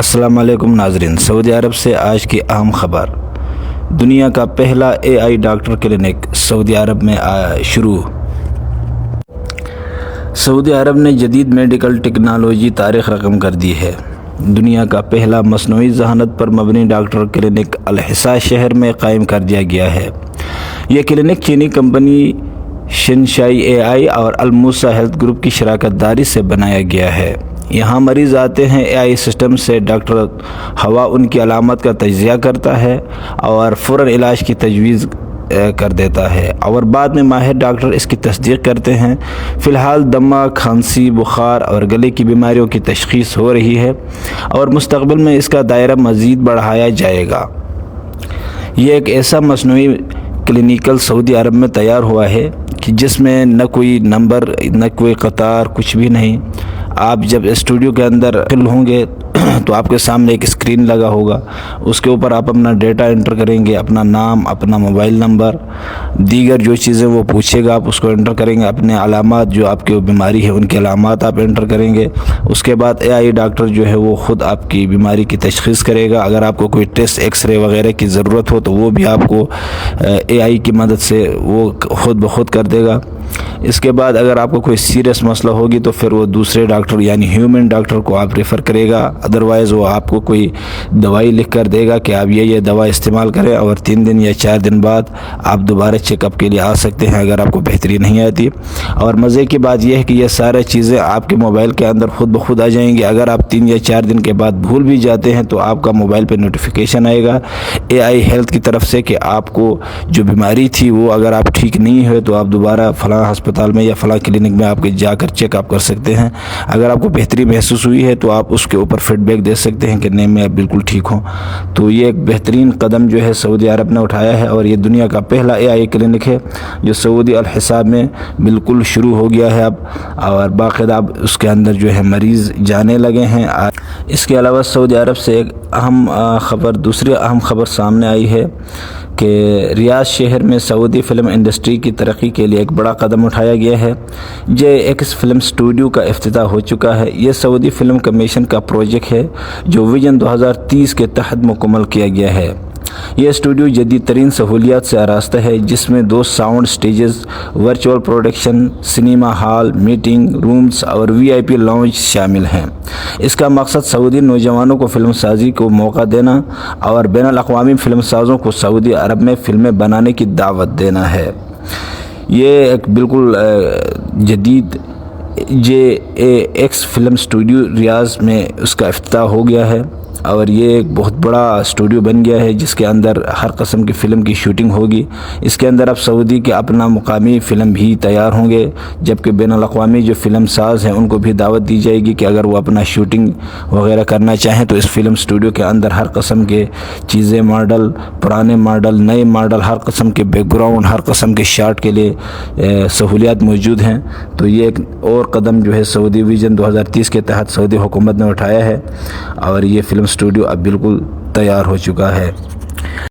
السلام علیکم ناظرین، سعودی عرب سے آج کی اہم خبر۔ دنیا کا پہلا AI ڈاکٹر کلینک سعودی عرب میں شروع۔ سعودی عرب نے جدید میڈیکل ٹیکنالوجی تاریخ رقم کر دی ہے۔ دنیا کا پہلا مصنوعی ذہانت پر مبنی ڈاکٹر کلینک الحسا شہر میں قائم کر دیا گیا ہے۔ یہ کلینک چینی کمپنی شنشائی AI اور الموسا ہیلتھ گروپ کی شراکت داری سے بنایا گیا ہے۔ یہاں مریض آتے ہیں، AI سسٹم سے ڈاکٹر ہوا ان کی علامات کا تجزیہ کرتا ہے اور فوراً علاج کی تجویز کر دیتا ہے، اور بعد میں ماہر ڈاکٹر اس کی تصدیق کرتے ہیں۔ فی الحال دمہ، کھانسی، بخار اور گلے کی بیماریوں کی تشخیص ہو رہی ہے اور مستقبل میں اس کا دائرہ مزید بڑھایا جائے گا۔ یہ ایک ایسا مصنوعی کلینیکل سعودی عرب میں تیار ہوا ہے کہ جس میں نہ کوئی نمبر، نہ کوئی قطار، کچھ بھی نہیں۔ آپ جب اسٹوڈیو کے اندر داخل ہوں گے تو آپ کے سامنے ایک اسکرین لگا ہوگا، اس کے اوپر آپ اپنا ڈیٹا انٹر کریں گے، اپنا نام، اپنا موبائل نمبر، دیگر جو چیزیں وہ پوچھے گا آپ اس کو انٹر کریں گے، اپنے علامات جو آپ کی بیماری ہے ان کے علامات آپ انٹر کریں گے۔ اس کے بعد AI ڈاکٹر جو ہے وہ خود آپ کی بیماری کی تشخیص کرے گا۔ اگر آپ کو کوئی ٹیسٹ، ایکس رے وغیرہ کی ضرورت ہو تو وہ بھی آپ کو AI کی مدد سے وہ خود بخود کر دے گا۔ اس کے بعد اگر آپ کو کوئی سیریس مسئلہ ہوگی تو پھر وہ دوسرے ڈاکٹر یعنی ہیومن ڈاکٹر کو آپ ریفر کرے گا، ادروائز وہ آپ کو کوئی دوائی لکھ کر دے گا کہ آپ یہ دوا استعمال کریں، اور 3 دن یا 4 دن بعد آپ دوبارہ چیک اپ کے لیے آ سکتے ہیں اگر آپ کو بہتری نہیں آتی۔ اور مزے کی بات یہ ہے کہ یہ سارے چیزیں آپ کے موبائل کے اندر خود بخود آ جائیں گی۔ اگر آپ 3 یا 4 دن کے بعد بھول بھی جاتے ہیں تو آپ کا موبائل پہ نوٹیفیکیشن آئے گا AI ہیلتھ کی طرف سے کہ آپ کو جو بیماری تھی وہ اگر آپ ٹھیک نہیں ہوئے تو آپ دوبارہ فلاں ہسپتال میں یا فلاں کلینک میں آپ جا کر چیک اپ کر سکتے ہیں۔ اگر آپ کو بہتری محسوس ہوئی ہے تو آپ اس کے اوپر فیڈ بیک دے سکتے ہیں کہ نہیں میں بالکل ٹھیک ہوں۔ تو یہ ایک بہترین قدم جو ہے سعودی عرب نے اٹھایا ہے، اور یہ دنیا کا پہلا AI کلینک ہے جو سعودی الحسا میں بالکل شروع ہو گیا ہے اب، اور باقاعدہ اب اس کے اندر جو ہے مریض جانے لگے ہیں۔ اس کے علاوہ سعودی عرب سے ایک دوسری اہم خبر سامنے آئی ہے کہ ریاض شہر میں سعودی فلم انڈسٹری کی ترقی کے لیے ایک بڑا قدم اٹھایا گیا ہے۔ JX فلم اسٹوڈیو کا افتتاح ہو چکا ہے۔ یہ سعودی فلم کمیشن کا پروجیکٹ ہے جو ویژن 2030 کے تحت مکمل کیا گیا ہے۔ یہ اسٹوڈیو جدید ترین سہولیات سے آراستہ ہے، جس میں 2 sound stages, virtual production, cinema hall, meeting rooms اور VIP لاؤنج شامل ہیں۔ اس کا مقصد سعودی نوجوانوں کو فلم سازی کو موقع دینا اور بین الاقوامی فلم سازوں کو سعودی عرب میں فلمیں بنانے کی دعوت دینا ہے۔ یہ ایک بالکل جدید JX فلم اسٹوڈیو ریاض میں اس کا افتتاح ہو گیا ہے، اور یہ ایک بہت بڑا اسٹوڈیو بن گیا ہے جس کے اندر ہر قسم کی فلم کی شوٹنگ ہوگی۔ اس کے اندر اب سعودی کے اپنا مقامی فلم بھی تیار ہوں گے، جبکہ بین الاقوامی جو فلم ساز ہیں ان کو بھی دعوت دی جائے گی کہ اگر وہ اپنا شوٹنگ وغیرہ کرنا چاہیں تو اس فلم اسٹوڈیو کے اندر ہر قسم کے چیزیں، ماڈل، پرانے ماڈل، نئے ماڈل، ہر قسم کے بیک گراؤنڈ، ہر قسم کے شاٹ کے لیے سہولیات موجود ہیں۔ تو یہ ایک اور قدم جو ہے سعودی ویژن 2030 کے تحت سعودی حکومت نے اٹھایا ہے، اور یہ فلم اسٹوڈیو اب بالکل تیار ہو چکا ہے۔